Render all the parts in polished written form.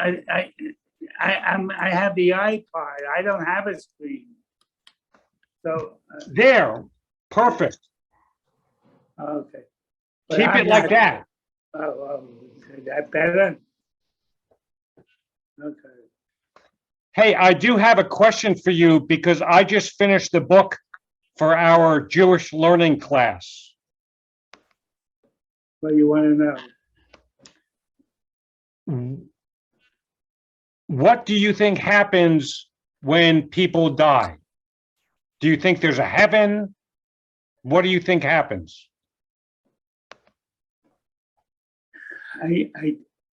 I have the iPod. I don't have a screen. So, There, perfect. okay. Keep it like that. Oh, is that better? Okay. Hey, I do have a question for you because I just finished the book for our Jewish learning class. What do you want to know? What do you think happens when people die? Do you think there's a heaven? What do you think happens?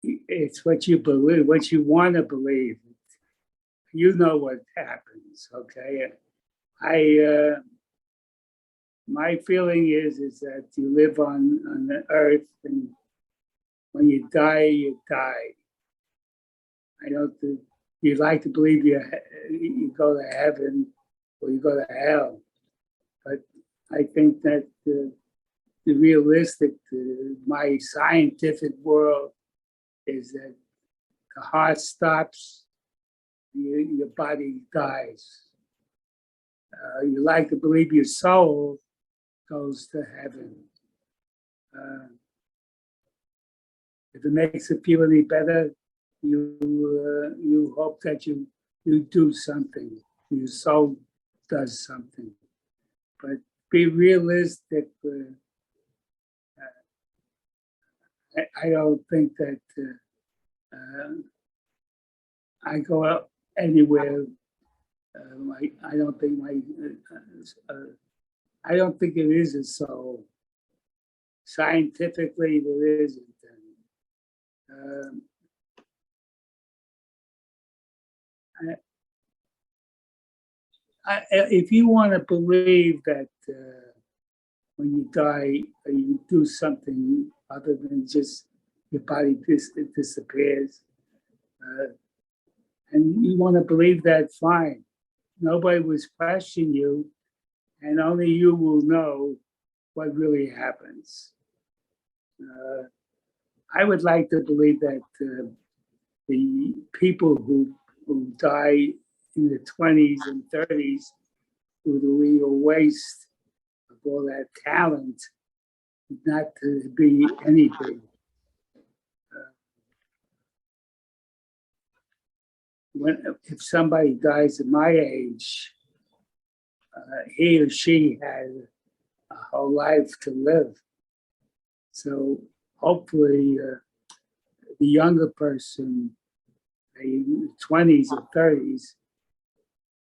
It's what you believe, what you want to believe. You know what happens, okay? My feeling is that you live on the earth, and when you die, you die. I don't think you like to believe you go to heaven or you go to hell, but I think that the realistic, my scientific world is that the heart stops, your body dies. You like to believe your soul goes to heaven. If it makes it feel any better, you hope that you do something. Your soul does something, but be realistic. I don't think that I go out anywhere. I don't think I don't think it is a soul. Scientifically, there isn't. If you want to believe that when you die, you do something other than just your body disappears, and you want to believe that, fine. Nobody was questioning you, and only you will know what really happens. I would like to believe that the people who die in the 20s and 30s were the real waste of all that talent, not to be anything. If somebody dies at my age, he or she had a whole life to live. So hopefully the younger person, the 20s or 30s,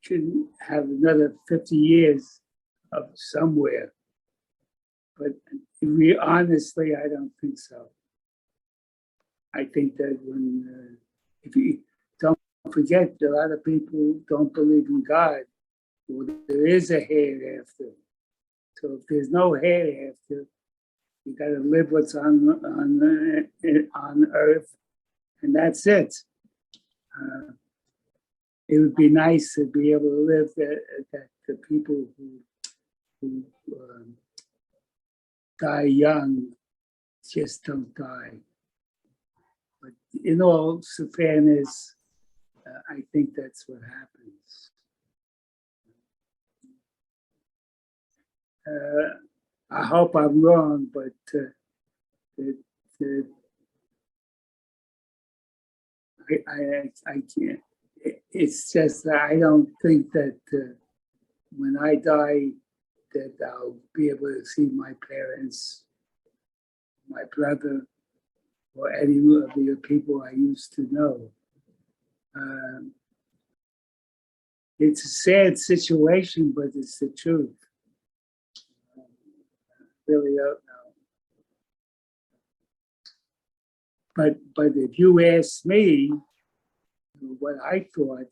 should have another 50 years of somewhere. But honestly, I don't think so. I think that if you don't forget, a lot of people don't believe in God. Well, there is a hereafter. So if there's no hereafter, you got to live what's on earth, and that's it. It would be nice to be able to live that the people who die young just don't die. But in all fairness, I think that's what happens. I hope I'm wrong, but I can't. It's just that I don't think that when I die, that I'll be able to see my parents, my brother, or any of the people I used to know. It's a sad situation, but it's the truth. I really don't know. But if you ask me what I thought,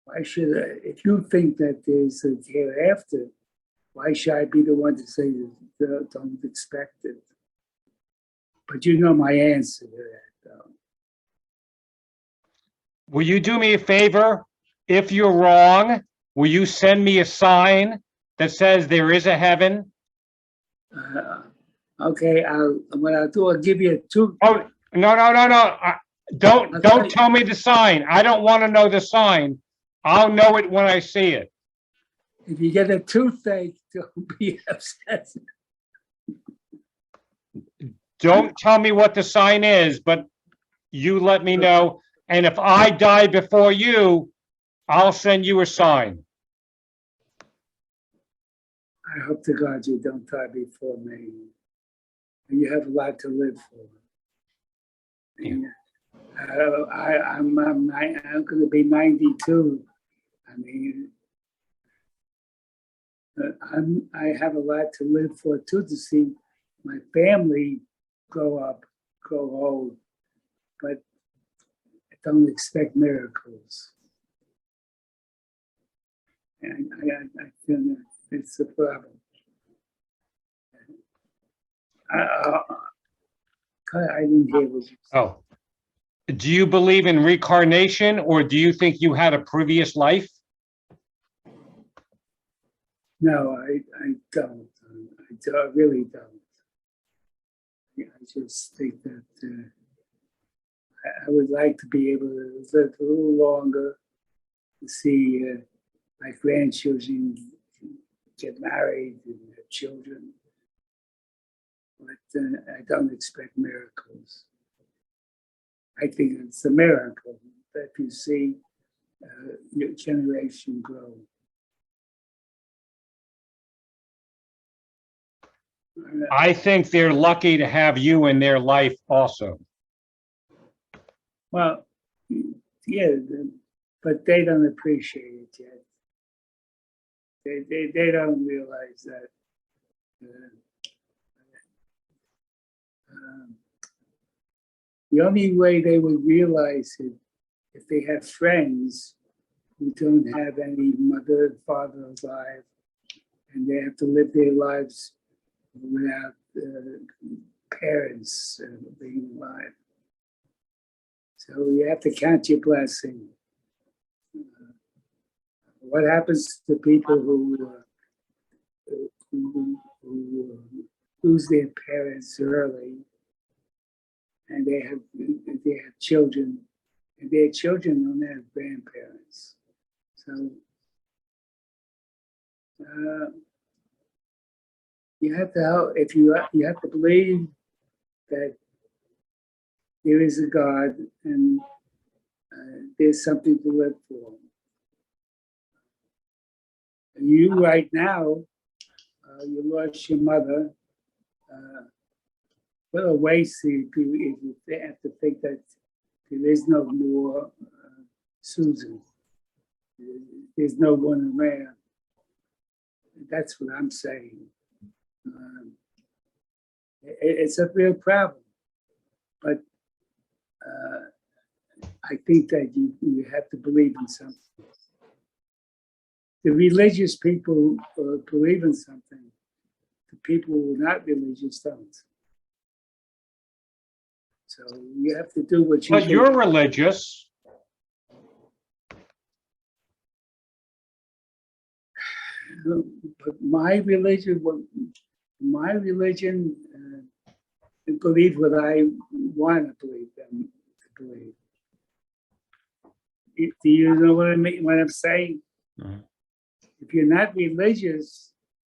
why should I, if you think that there's a hereafter, why should I be the one to say don't expect it? But you know my answer to that, though. Will you do me a favor? If you're wrong, will you send me a sign that says there is a heaven? Okay, what I'll do, I'll give you two. Oh, no. Don't tell me the sign. I don't want to know the sign. I'll know it when I see it. If you get a toothache, don't be upset. Don't tell me what the sign is, but you let me know. And if I die before you, I'll send you a sign. I hope to God you don't die before me. You have a lot to live for. And, I'm going to be 92. I mean, I have a lot to live for too, to see my family grow up, grow old, but I don't expect miracles. And I feel that it's a problem. I didn't hear what you said. Oh. Do you believe in reincarnation, or do you think you had a previous life? No, I don't. I really don't. I just think that I would like to be able to live a little longer, to see my grandchildren get married and have children. But I don't expect miracles. I think it's a miracle that you see your generation grow. I think they're lucky to have you in their life also. Well, yeah, but they don't appreciate it yet. They don't realize that the only way they would realize it if they have friends who don't have any mother and father alive, and they have to live their lives without parents being alive. So you have to count your blessing. What happens to people who lose their parents early, and they have children, and their children don't have grandparents. So you have to help. If you have to believe that there is a God and there's something to live for. And you right now, you lost your mother. What a waste if you have to think that there is no more Susan. There's no one around. That's what I'm saying. It's a real problem, but I think that you have to believe in something. The religious people believe in something. The people who are not religious don't. So you have to do what you But you're religious. But my religion, believe what I want to believe them to believe. Do you know what I mean? What I'm saying? Mm-hmm. If you're not religious,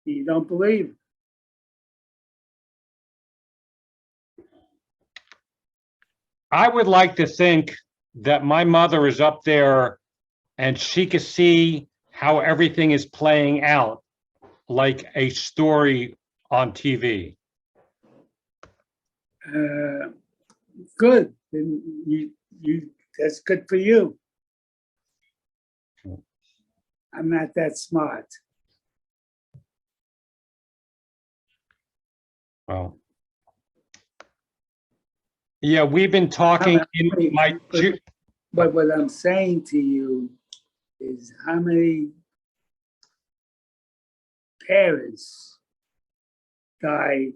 you don't believe. I would like to think that my mother is up there and she can see how everything is playing out like a story on TV. Good. Then you that's good for you. I'm not that smart. Oh. Yeah, we've been talking in my. But what I'm saying to you is how many parents died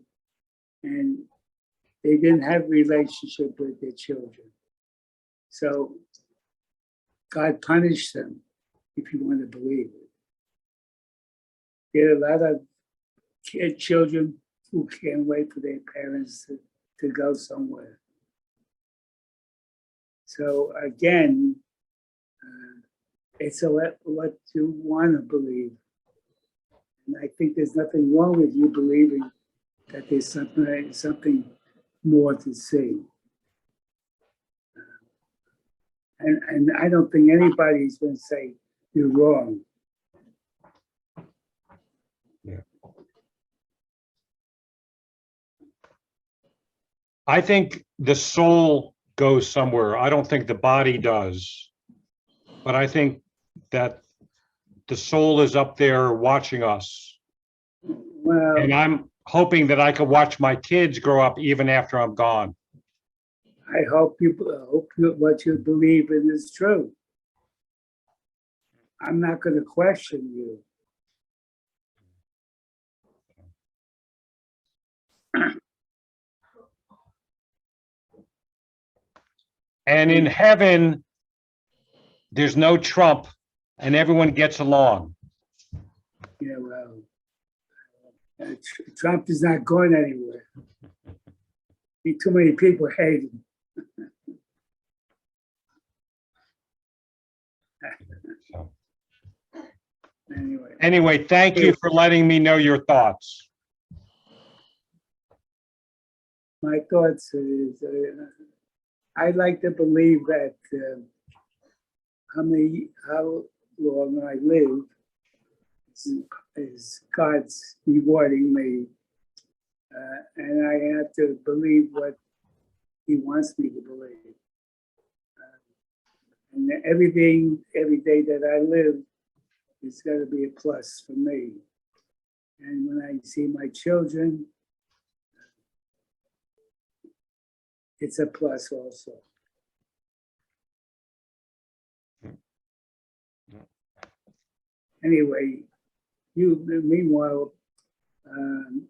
and they didn't have a relationship with their children. So God punished them, if you want to believe it. There are a lot of children who can't wait for their parents to go somewhere. So again, it's what you want to believe. And I think there's nothing wrong with you believing that there's something more to see. And I don't think anybody's going to say you're wrong. I think the soul goes somewhere. I don't think the body does. But I think that the soul is up there watching us. Well, And I'm hoping that I could watch my kids grow up even after I'm gone. I hope what you believe in is true. I'm not going to question you. And in heaven, there's no Trump and everyone gets along. Yeah, well, Trump is not going anywhere. Too many people hate him. So, Anyway, thank you for letting me know your thoughts. my thoughts is I'd like to believe that how long I live is God's rewarding me, and I have to believe what He wants me to believe. And every day that I live is going to be a plus for me. And when I see my children, it's a plus also. Anyway, meanwhile,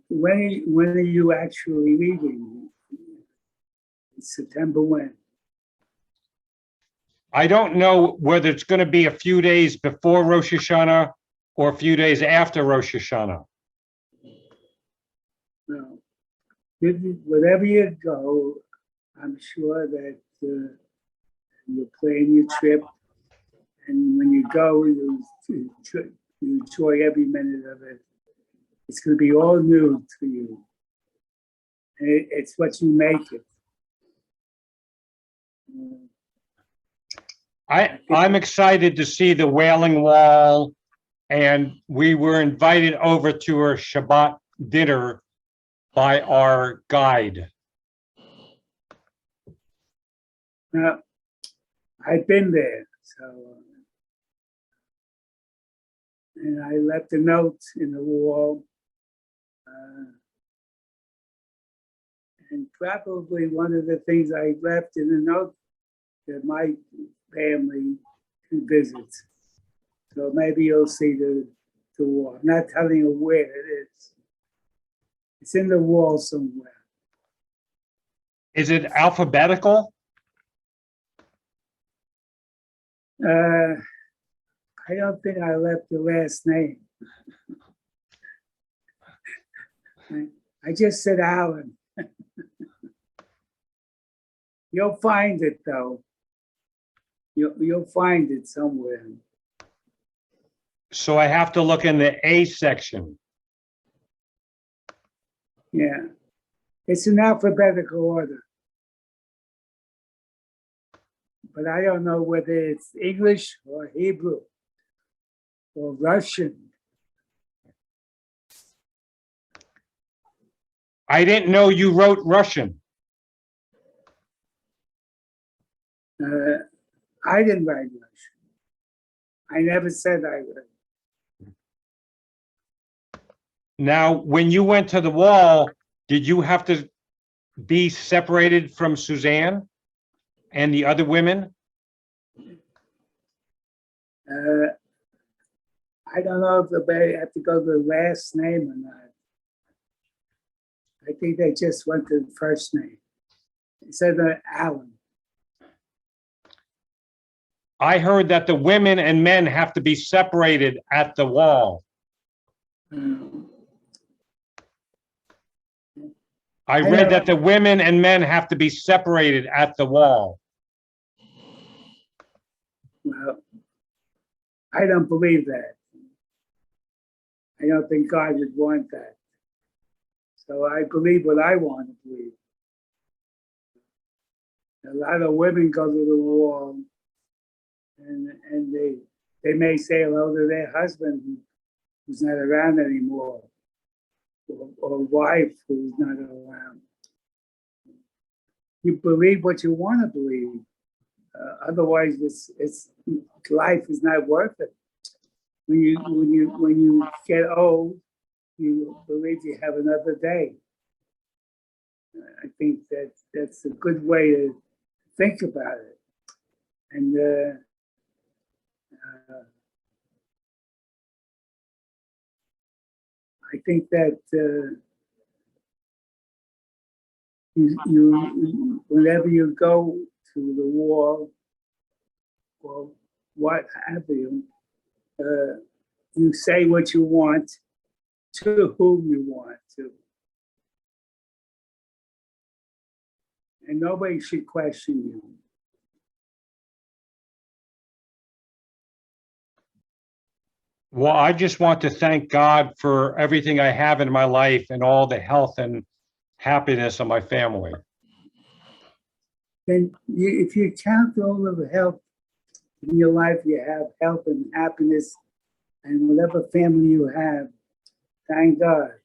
when are you actually leaving? It's September when? I don't know whether it's going to be a few days before Rosh Hashanah or a few days after Rosh Hashanah. No. Wherever you go, I'm sure that you'll plan your trip, and when you go, you enjoy every minute of it. It's going to be all new to you. And it's what you make it. I'm excited to see the Wailing Wall, and we were invited over to a Shabbat dinner by our guide. Now, I've been there, so, and I left a note in the wall. And probably one of the things I left in the note that my family can visit. So maybe you'll see the wall. I'm not telling you where it is. It's in the wall somewhere. Is it alphabetical? I don't think I left the last name. I just said Alan. You'll find it though. You'll find it somewhere. So I have to look in the A section. Yeah, it's in alphabetical order. But I don't know whether it's English or Hebrew or Russian. I didn't know you wrote Russian. I didn't write Russian. I never said I would. Now, when you went to the wall, did you have to be separated from Suzanne and the other women? I don't know if they have to go to the last name or not. I think they just went to the first name. It said Alan. I heard that the women and men have to be separated at the wall. I read that the women and men have to be separated at the wall. I don't believe that. I don't think God would want that. So I believe what I want to believe. A lot of women go to the war and they may say hello to their husband who's not around anymore, or wife who's not around. You believe what you want to believe. Otherwise, it's life is not worth it. When you get old, you believe you have another day. I think that's a good way to think about it. And I think that you whenever you go to the war or what have you, you say what you want to whom you want to. And nobody should question you. Well, I just want to thank God for everything I have in my life and all the health and happiness of my family. Then if you count all of the health in your life, you have health and happiness and whatever family you have, thank God.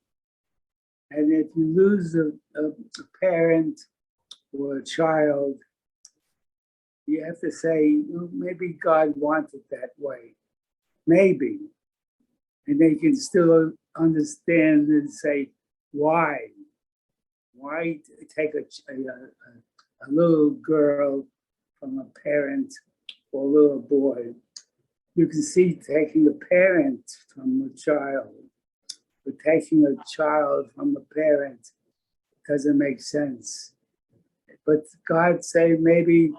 And if you lose a parent or a child, you have to say, well, maybe God wanted that way. Maybe. And they can still understand and say, why? Why take a little girl from a parent or a little boy? You can see taking a parent from a child, but taking a child from a parent doesn't make sense. But God say maybe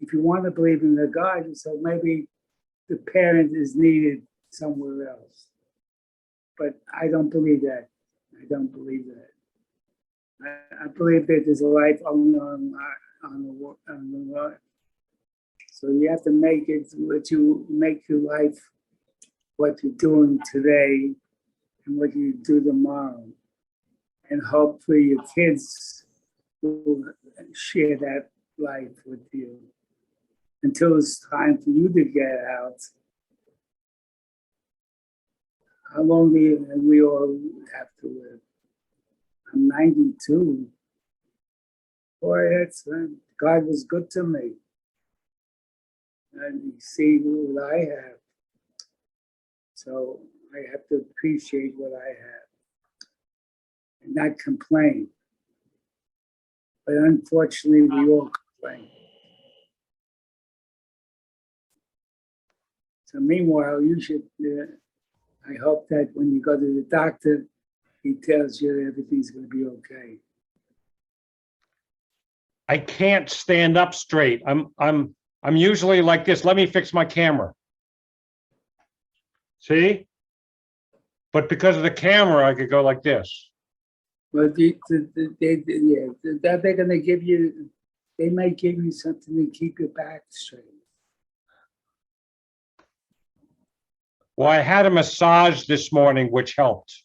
if you want to believe in the God, so maybe the parent is needed somewhere else. But I don't believe that. I don't believe that. I believe that there's a life on the earth. So you have to make it what you make your life, what you're doing today, and what you do tomorrow, and hopefully your kids will share that life with you until it's time for you to get out. How long do we all have to live? I'm 92. Boy, God was good to me. And you see what I have. So I have to appreciate what I have and not complain. But unfortunately, we all complain. So meanwhile, you should, I hope that when you go to the doctor, he tells you that everything's going to be okay. I can't stand up straight. I'm usually like this. Let me fix my camera. See? But because of the camera, I could go like this. But they're going to give you, they might give you something to keep your back straight. Well, I had a massage this morning, which helped.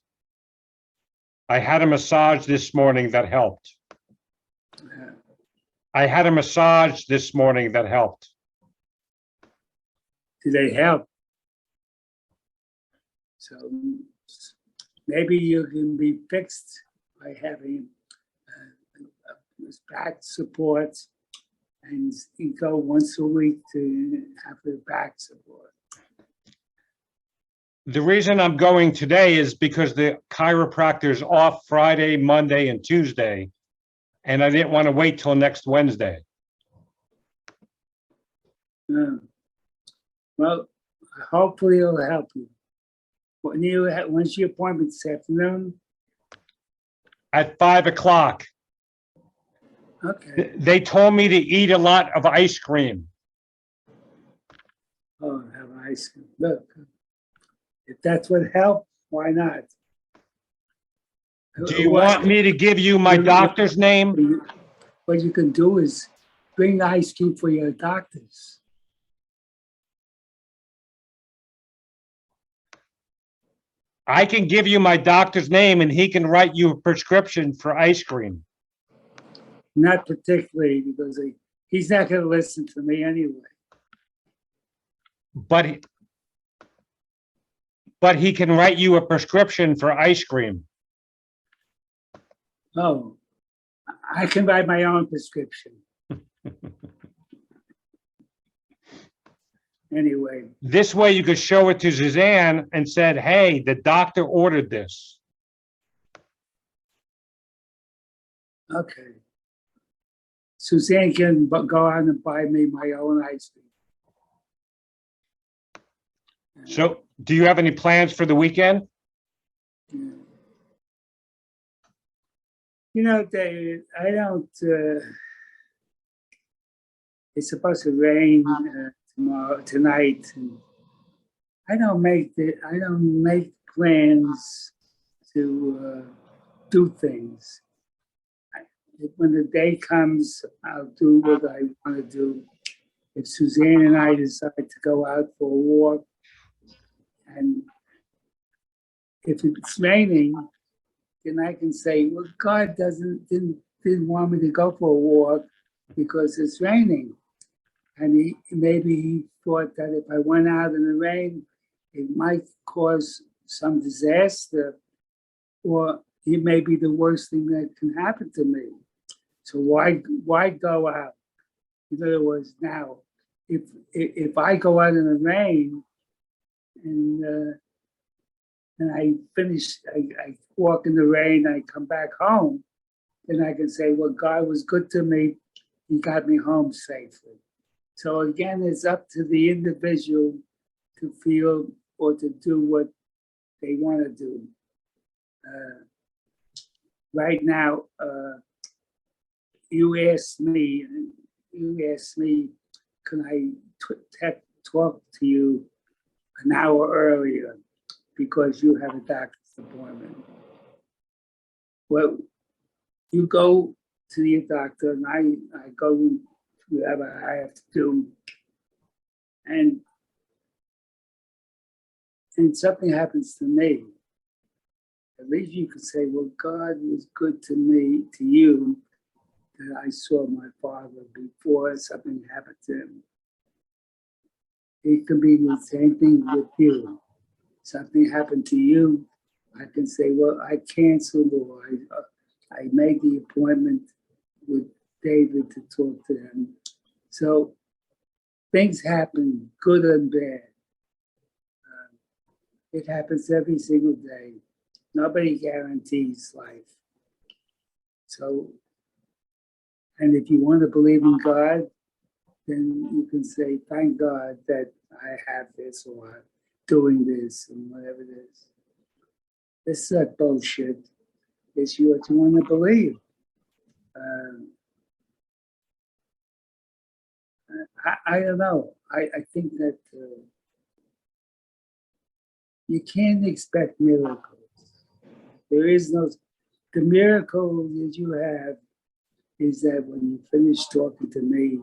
I had a massage this morning that helped. I had a massage this morning that helped. Do they help? So maybe you can be fixed by having back support and you go once a week to have the back support. The reason I'm going today is because the chiropractor's off Friday, Monday, and Tuesday, and I didn't want to wait till next Wednesday. Well, hopefully it'll help you. When's your appointment this afternoon? At 5 o'clock. Okay. They told me to eat a lot of ice cream. Oh, have ice cream. Look, if that's what helps, why not? Do you want me to give you my doctor's name? What you can do is bring ice cream for your doctors. I can give you my doctor's name and he can write you a prescription for ice cream. Not particularly, because he's not going to listen to me anyway. But he can write you a prescription for ice cream. Oh, I can write my own prescription. Anyway, This way you could show it to Suzanne and said, hey, the doctor ordered this. okay. Suzanne can go out and buy me my own ice cream. So do you have any plans for the weekend? Yeah. You know, David, I don't, it's supposed to rain tonight, and I don't make plans to do things. When the day comes, I'll do what I want to do. If Suzanne and I decide to go out for a walk, and if it's raining, then I can say, well, God didn't want me to go for a walk because it's raining. And maybe he thought that if I went out in the rain, it might cause some disaster, or it may be the worst thing that can happen to me. So why go out? In other words, now, if I go out in the rain and I finish, I walk in the rain, I come back home, then I can say, well, God was good to me. He got me home safely. So again, it's up to the individual to feel or to do what they want to do. Right now, you asked me, can I talk to you an hour earlier because you have a doctor's appointment? Well, you go to your doctor and I go whatever I have to do. And something happens to me. At least you could say, well, God was good to me, to you, that I saw my father before something happened to him. It could be the same thing with you. Something happened to you, I can say, well, I canceled or I made the appointment with David to talk to him. So things happen, good and bad. It happens every single day. Nobody guarantees life. So, and if you want to believe in God, then you can say, thank God that I have this or I'm doing this and whatever it is. This is not bullshit. It's what you want to believe. I don't know. I think that you can't expect miracles. There is no, the miracle that you have is that when you finish talking to me,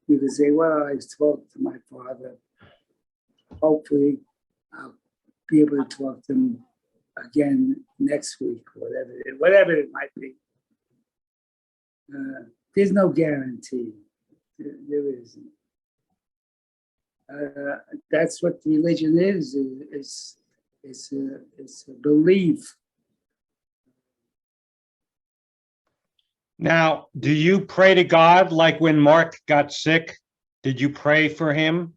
you can say, well, I spoke to my father. Hopefully, I'll be able to talk to him again next week, whatever it might be. There's no guarantee. There isn't. That's what religion is. It's a belief. Now, do you pray to God like when Mark got sick? Did you pray for him?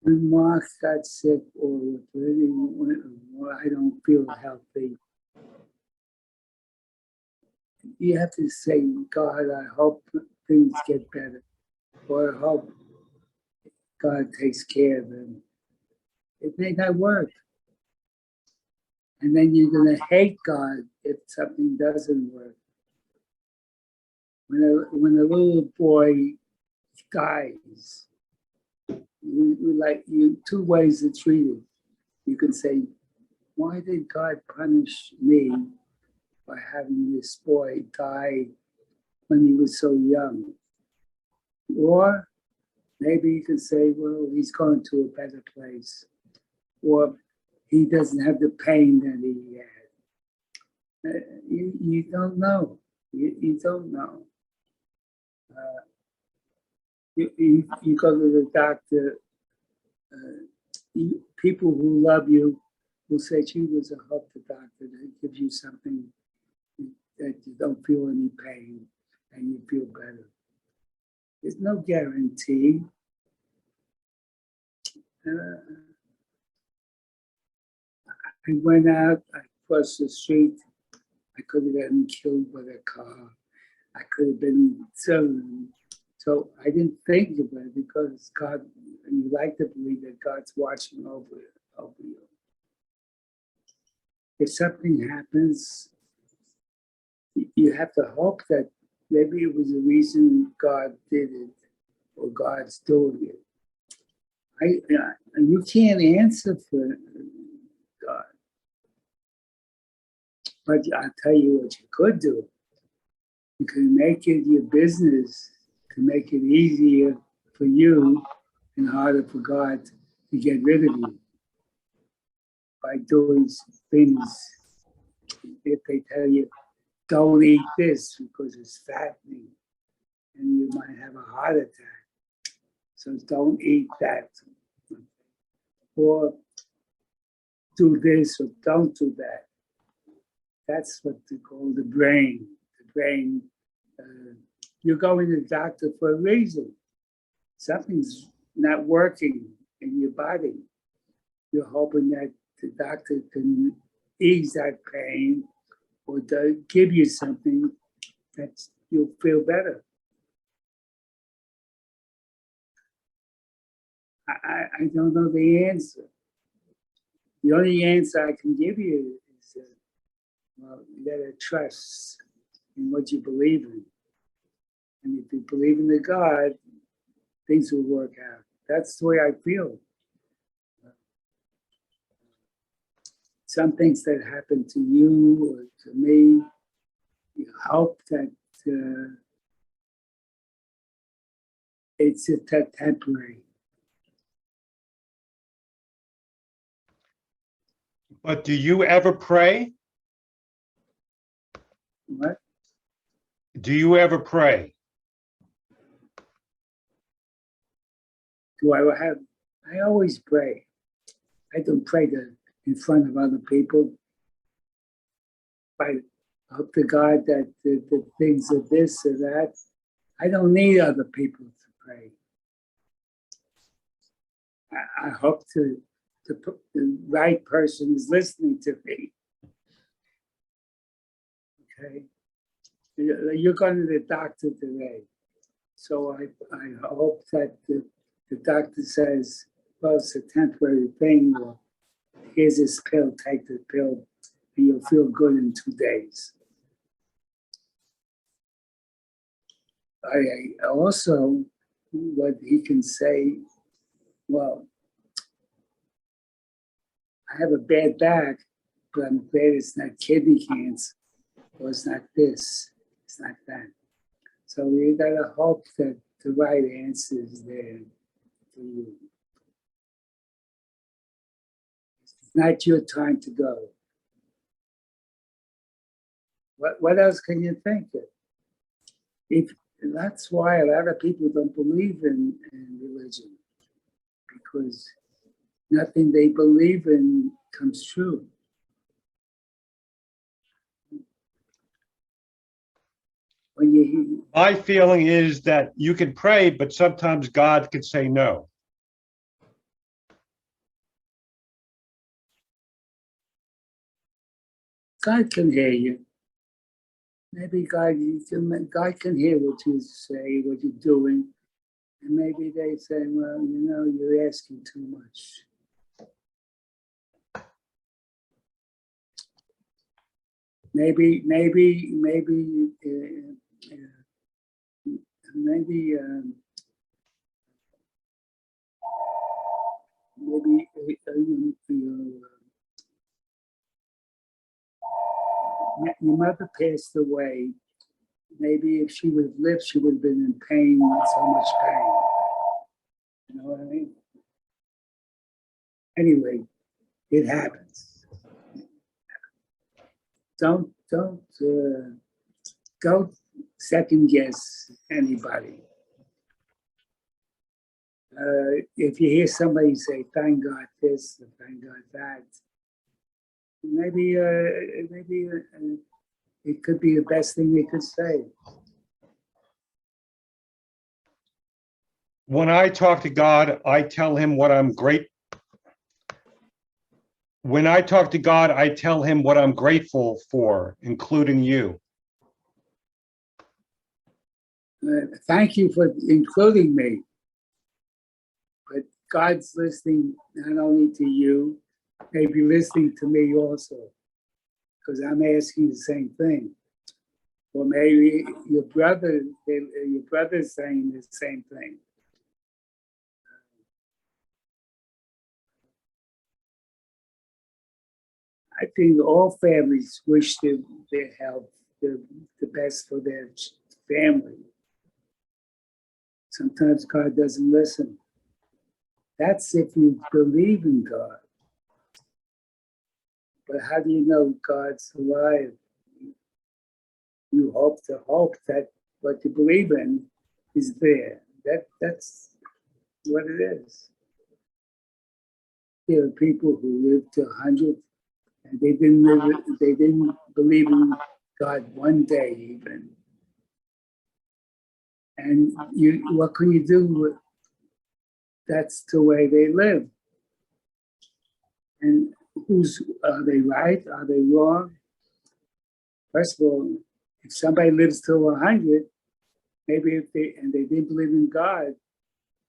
When Mark got sick or when I don't feel healthy, you have to say, God, I hope things get better, or I hope God takes care of them. It may not work. And then you're going to hate God if something doesn't work. When a little boy dies, you two ways to treat it. You can say, why did God punish me by having this boy die when he was so young? Or Maybe you can say, well, he's going to a better place, or he doesn't have the pain that he had. You don't know. You don't know. You go to the doctor, people who love you will say, gee, was a hope the doctor that gives you something that you don't feel any pain and you feel better. There's no guarantee. I went out, I crossed the street, I could have gotten killed by a car. I could have been so I didn't think of it because God, and you like to believe that God's watching over you. If something happens, you have to hope that maybe it was a reason God did it or God's doing it. You can't answer for God. But I'll tell you what you could do. You can make it your business to make it easier for you and harder for God to get rid of you by doing things. If they tell you, don't eat this because it's fattening and you might have a heart attack. So don't eat that. Or do this or don't do that. That's what they call the brain. The brain, you're going to the doctor for a reason. Something's not working in your body. You're hoping that the doctor can ease that pain or give you something that you'll feel better. I don't know the answer. The only answer I can give you is, well, you gotta trust in what you believe in. And if you believe in the God, things will work out. That's the way I feel. Some things that happen to you or to me, you hope that it's temporary. But do you ever pray? What? Do you ever pray? Do I have? I always pray. I don't pray in front of other people. I hope to God that the things of this or that. I don't need other people to pray. I hope the right person is listening to me. Okay, you're going to the doctor today, so I hope that the doctor says, well, it's a temporary thing, or here's this pill, take the pill, and you'll feel good in 2 days. I also, what he can say, well, I have a bad back, but I'm glad it's not kidney cancer, or it's not this, it's not that. So you gotta hope that the right answer is there for you. It's not your time to go. What else can you think of? That's why a lot of people don't believe in religion, because nothing they believe in comes true. When you My feeling is that you can pray, but sometimes God can say no. God can hear you. Maybe God can hear what you say, what you're doing, and maybe they say, well, you're asking too much. Maybe your mother passed away. Maybe if she would have lived, she would have been in pain, so much pain. You know what I mean? Anyway, it happens. Don't second guess anybody. If you hear somebody say, thank God this, or thank God that, maybe it could be the best thing they could say. When I talk to God, I tell him what I'm great. When I talk to God, I tell him what I'm grateful for, including you. Thank you for including me. But God's listening not only to you, maybe listening to me also, because I'm asking the same thing. Or maybe your brother's saying the same thing. I think all families wish their health, the best for their family. Sometimes God doesn't listen. That's if you believe in God. But how do you know God's alive? You hope that what you believe in is there. That's what it is. There are people who live to 100 and they didn't believe in God one day even. And what can you do? That's the way they live. And are they right? Are they wrong? First of all, if somebody lives till 100, maybe they didn't believe in God,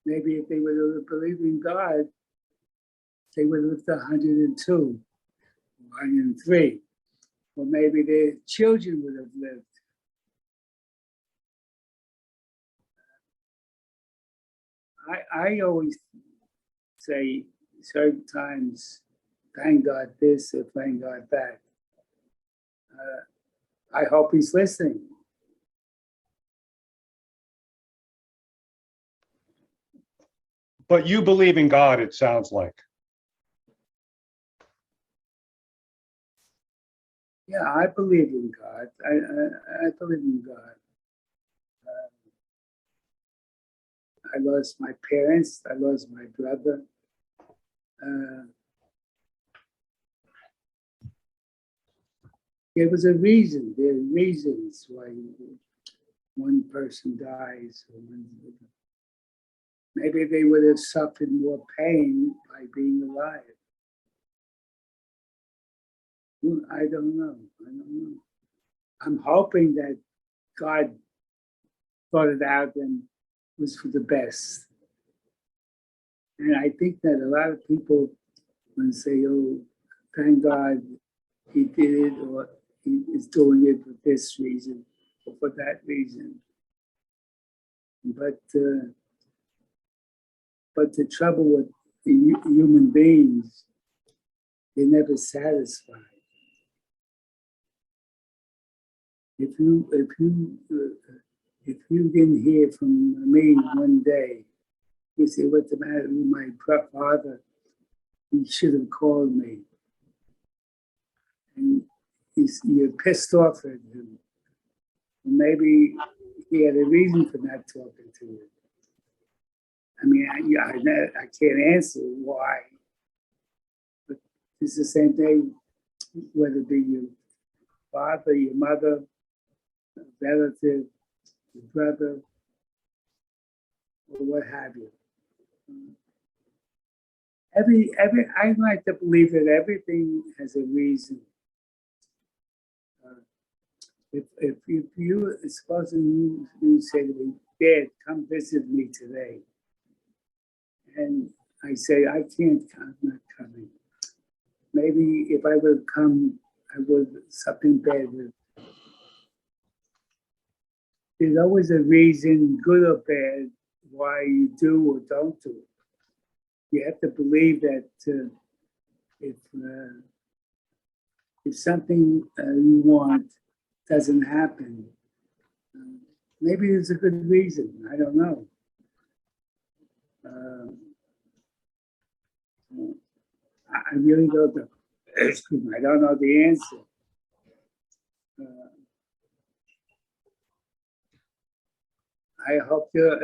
maybe if they would have believed in God, they would have lived to 102, 103, or maybe their children would have lived. I always say certain times, thank God this or thank God that. I hope he's listening. But you believe in God, it sounds like. Yeah, I believe in God. I believe in God. I lost my parents. I lost my brother. There was a reason. There are reasons why one person dies. Maybe they would have suffered more pain by being alive. I don't know. I'm hoping that God thought it out and was for the best. And I think that a lot of people when say, oh, thank God he did it, or he is doing it for this reason or for that reason. But the trouble with the human beings, they're never satisfied. If you didn't hear from me one day, you say, what's the matter with my father? He should have called me. And you're pissed off at him. And maybe he had a reason for not talking to you. I mean, I can't answer why. But it's the same thing, whether it be your father, your mother, a relative, your brother, or what have you. I like to believe that everything has a reason. If you, supposing you say to me, Dad, come visit me today. And I say, I can't come, I'm not coming. Maybe if I would come, I would, something bad would. There's always a reason, good or bad, why you do or don't do it. You have to believe that if something you want doesn't happen, maybe there's a good reason. I don't know. Um, I really don't know. Excuse me, I don't know the answer. I hope that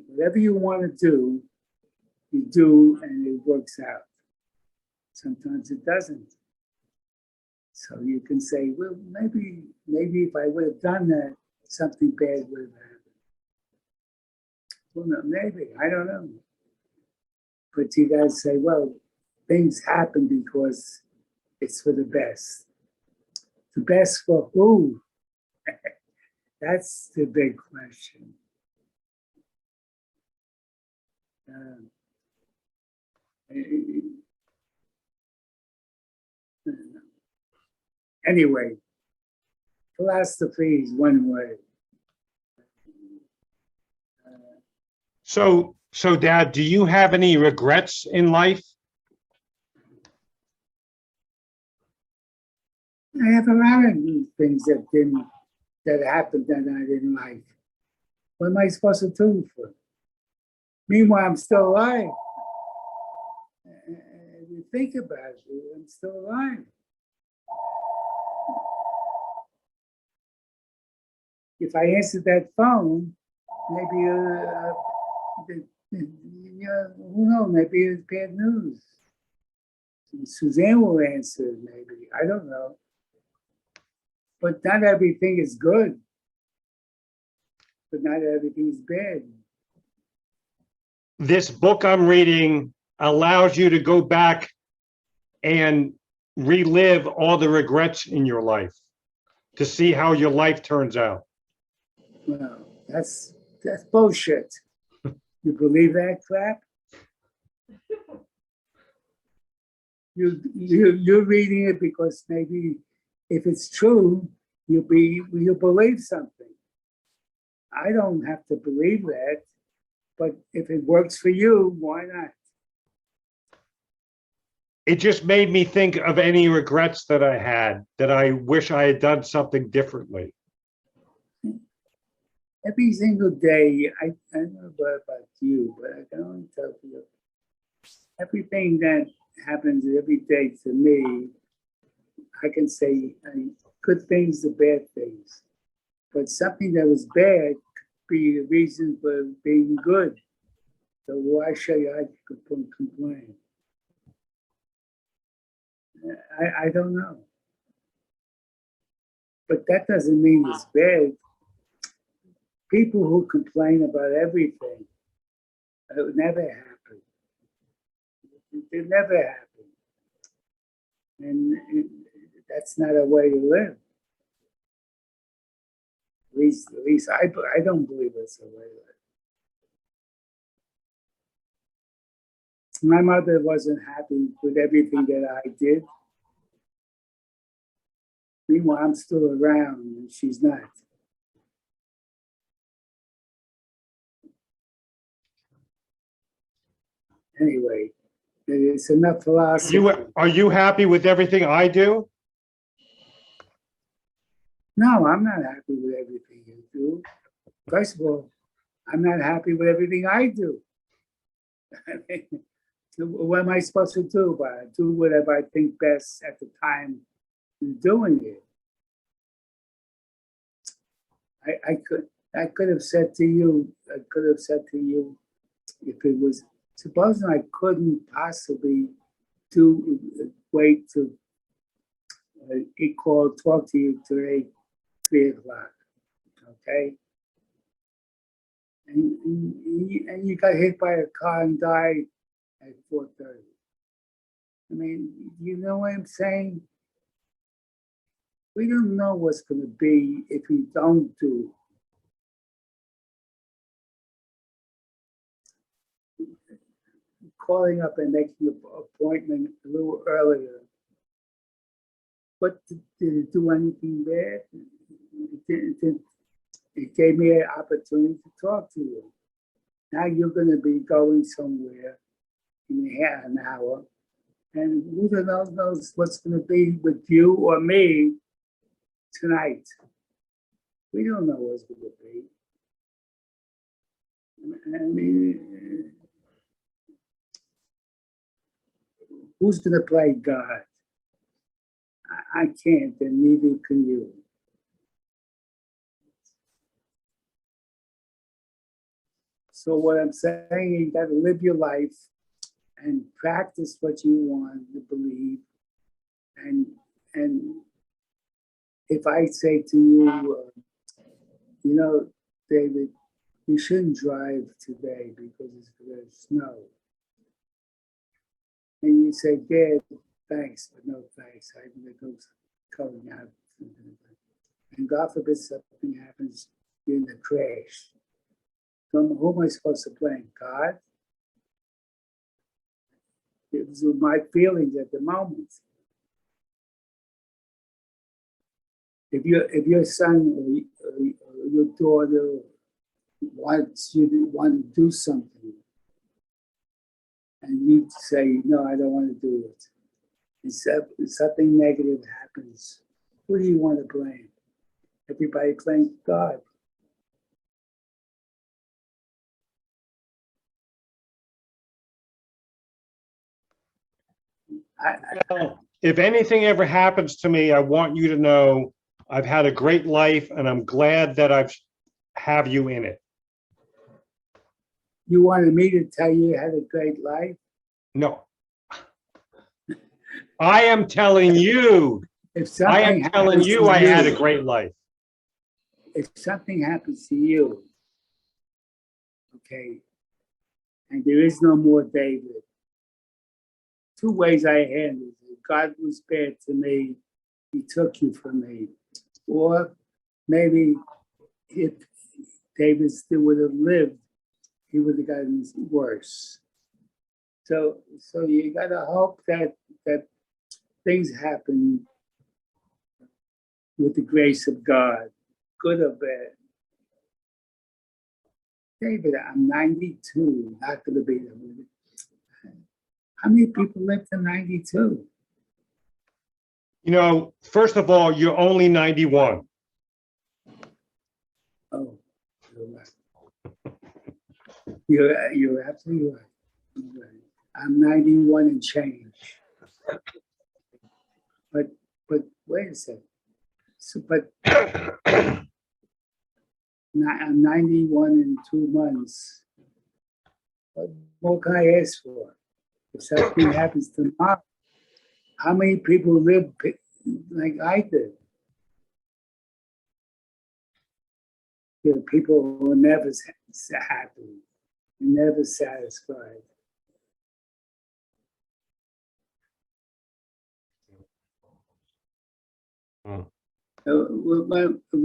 whatever you want to do, you do, and it works out. Sometimes it doesn't. So you can say, well, maybe if I would have done that, something bad would have happened. Well, no, maybe, I don't know. But you gotta say, well, things happen because it's for the best. The best for who? That's the big question. Anyway, philosophy is one way. So Dad, do you have any regrets in life? I have a lot of things that happened that I didn't like. What am I supposed to do for? Meanwhile, I'm still alive. You think about it, I'm still alive. If I answered that phone, maybe who knows? Maybe it's bad news. Suzanne will answer, maybe. I don't know. But not everything is good. But not everything is bad. This book I'm reading allows you to go back and relive all the regrets in your life to see how your life turns out. Well, that's bullshit. You believe that crap? You're reading it because maybe if it's true, you'll believe something. I don't have to believe that, but if it works for you, why not? It just made me think of any regrets that I had that I wish I had done something differently. Every single day, I don't know about you, but I can only tell you everything that happens every day to me, I can say good things or bad things. But something that was bad could be a reason for being good. So why should I complain? I don't know. But that doesn't mean it's bad. People who complain about everything, it would never happen. It never happen. And that's not a way to live. At least I don't believe it's a way to live. My mother wasn't happy with everything that I did. Meanwhile, I'm still around and she's not. Anyway, it's enough philosophy. Are you happy with everything I do? No, I'm not happy with everything you do. First of all, I'm not happy with everything I do. What am I supposed to do? Do whatever I think best at the time in doing it. I could have said to you, if it was, supposing I couldn't possibly wait to talk to you today, 3 o'clock, okay? And you got hit by a car and died at 4:30. I mean, you know what I'm saying? We don't know what's going to be if we don't do. Calling up and making an appointment a little earlier. But did it do anything bad? It gave me an opportunity to talk to you. Now you're going to be going somewhere in an hour, and who the hell knows what's going to be with you or me tonight. We don't know what's going to be. I mean, who's gonna play God? I can't, and neither can you. So what I'm saying, you gotta live your life and practice what you want to believe. And if I say to you, you know, David, you shouldn't drive today because it's gonna snow. And you say, Dad, thanks, but no thanks. I'm gonna go going out. And God forbid something happens, you're in the crash. So who am I supposed to blame? God? It was my feelings at the moment. If your son or your daughter wants you to want to do something, and you say, no, I don't want to do it. Except if something negative happens, who do you want to blame? Everybody blames God. If anything ever happens to me, I want you to know I've had a great life and I'm glad that I've have you in it. You wanted me to tell you you had a great life? No. I am telling you, If I am something telling happens you to I had a you, great life. if something happens to you, okay, and there is no more David, two ways I handle it. God was bad to me, he took you from me. Or maybe if David still would have lived, he would have gotten worse. So you gotta hope that things happen with the grace of God, good or bad. David, I'm 92, not gonna be there. How many people live to 92? You know, first of all, you're only 91. Oh, you're right. You're absolutely right. You're right. I'm 91 and change. But wait a second. So, but I'm 91 in 2 months. What more can I ask for? If something happens tomorrow, how many people live like I did? There are people who are never happy, never satisfied. Hmm. When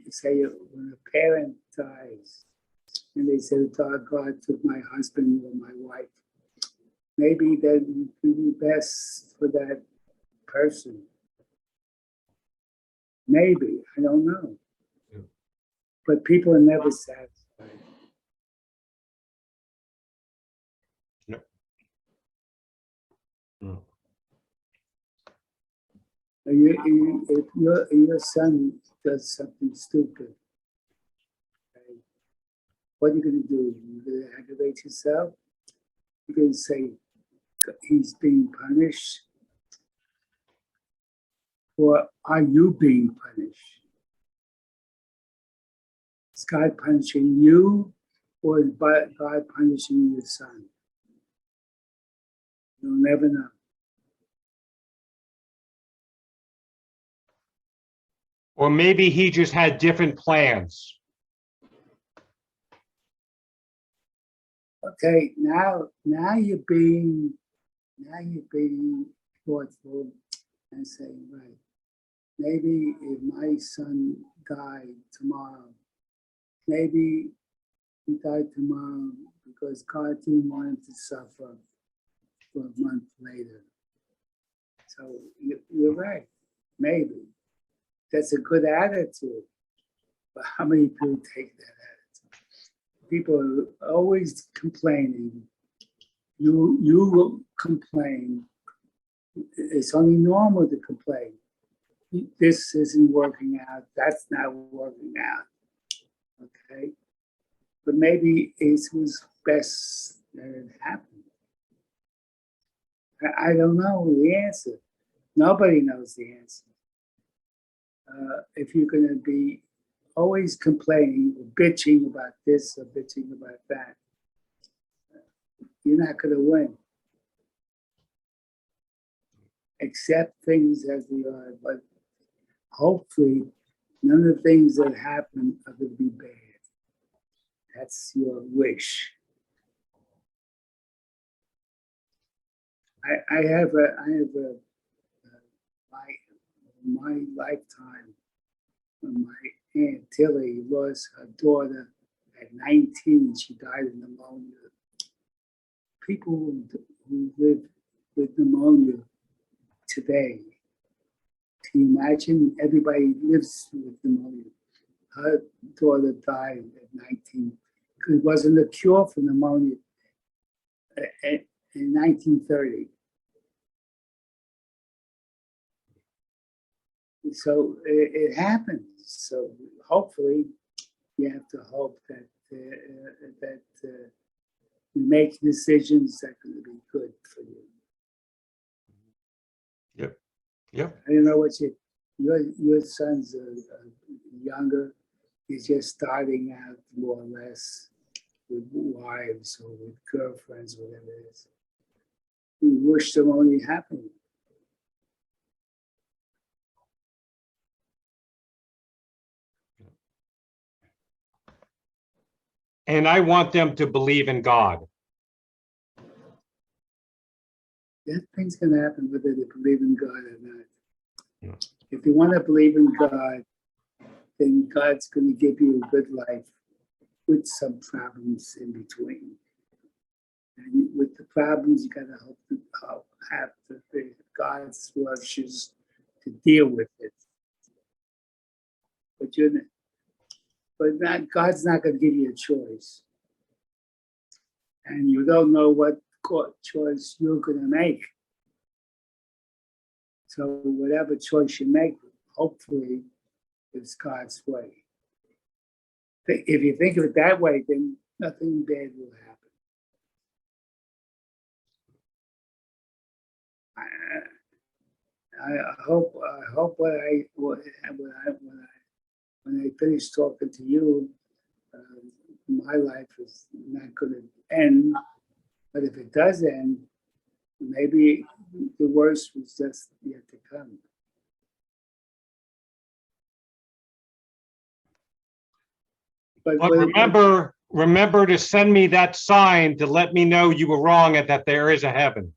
say when a parent dies, and they say, God took my husband or my wife, maybe that would be best for that person. Maybe, I don't know. Yeah. But people are never satisfied. No. Hmm. If your son does something stupid, okay, what are you going to do? You're going to aggravate yourself? You're going to say he's being punished? Or are you being punished? Is God punishing you, or is God punishing your son? You'll never know. Or maybe he just had different plans. Okay, now you're being thoughtful and saying, right, maybe if my son died tomorrow, maybe he died tomorrow because God didn't want him to suffer for a month later. So you're right, maybe. That's a good attitude. But how many people take that attitude? People are always complaining. You will complain. It's only normal to complain. This isn't working out. That's not working out. Okay. but maybe it was best that it happened. I don't know the answer. Nobody knows the answer. If you're going to be always complaining or bitching about this or bitching about that, you're not going to win. Accept things as they are, but hopefully none of the things that happen are going to be bad. That's your wish. I have my lifetime, my Aunt Tilly lost her daughter at 19. She died of pneumonia. People who live with pneumonia today, can you imagine? Everybody lives with pneumonia. Her daughter died at 19 because it wasn't a cure for pneumonia in 1930. So it happens. So hopefully, you have to hope that you make decisions that are going to be good for you. Yep. Yep. I don't know what your sons are younger. He's just starting out more or less with wives or with girlfriends, whatever it is. We wish them only happy. And I want them to believe in God. That thing's going to happen whether they believe in God or not. Yeah. If you want to believe in God, then God's going to give you a good life with some problems in between. And with the problems, you got to have God's wishes to deal with it. But God's not going to give you a choice. And you don't know what choice you're going to make. So whatever choice you make, hopefully, it's God's way. If you think of it that way, then nothing bad will happen. I hope when I finish talking to you, my life is not going to end. But if it does end, maybe the worst was just yet to come. But remember to send me that sign to let me know you were wrong and that there is a heaven.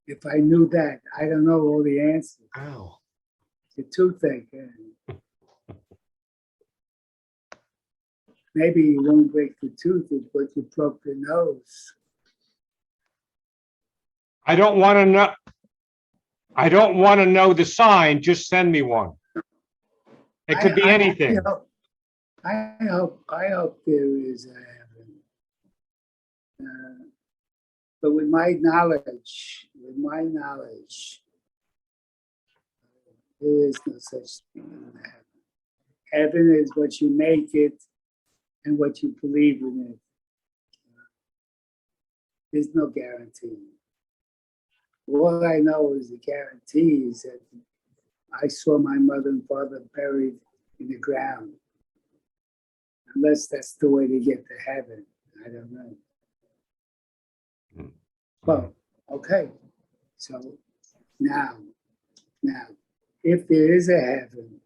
If I knew that, I don't know all the answers. Wow. The toothache. Maybe you won't break the tooth, but you broke the nose. I don't want to know. I don't want to know the sign. Just send me one. It could be anything. I hope there is a heaven. But with my knowledge, there is no such thing as heaven. Heaven is what you make it and what you believe in it. There's no guarantee. All I know is the guarantee is that I saw my mother and father buried in the ground. Unless that's the way to get to heaven. I don't know. Well, okay. So now, if there is a heaven,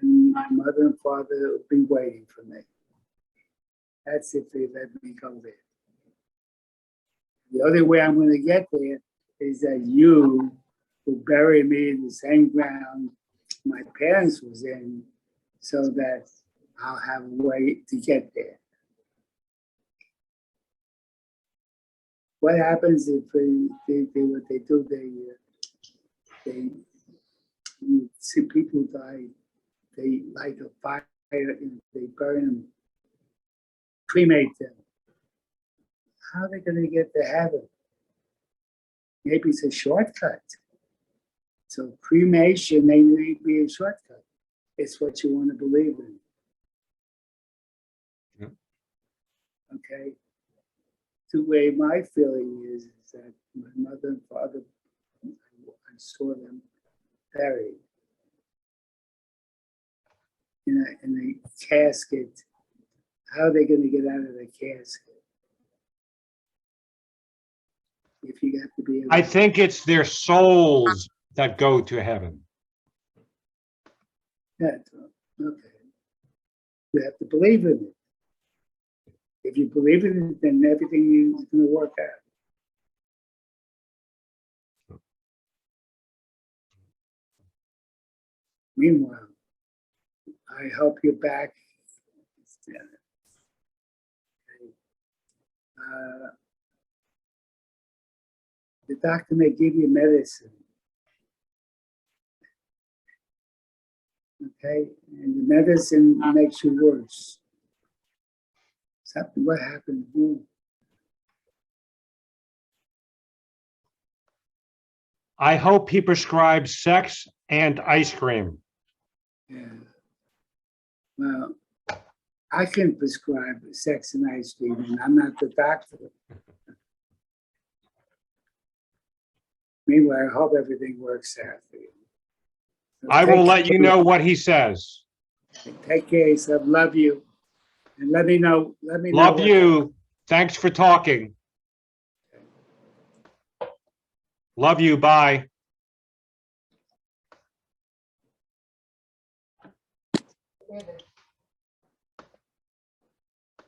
when my mother and father will be waiting for me. That's if they let me go there. The only way I'm going to get there is that you will bury me in the same ground my parents was in, so that I'll have a way to get there. What happens if what they do? They you see people die. They light a fire and they burn them, cremate them. How are they going to get to heaven? Maybe it's a shortcut. So cremation may be a shortcut. it's what you want to believe in. Yep. Okay? The way my feeling is that my mother and father, I saw them buried in a casket. How are they going to get out of the casket? If you got to be, I think it's their souls that go to heaven. okay. You have to believe in it. If you believe in it, then everything is going to work out. Meanwhile, I hope you're back. The doctor may give you medicine, okay? And the medicine makes you worse. Something, what happened? I hope he prescribes sex and ice cream. Yeah. Well, I can prescribe sex and ice cream, and I'm not the doctor. Meanwhile, I hope everything works out for you. So I will let you know what he says. Take care of yourself. Love you. And let me know. Love you. Thanks for talking. Love you. Bye.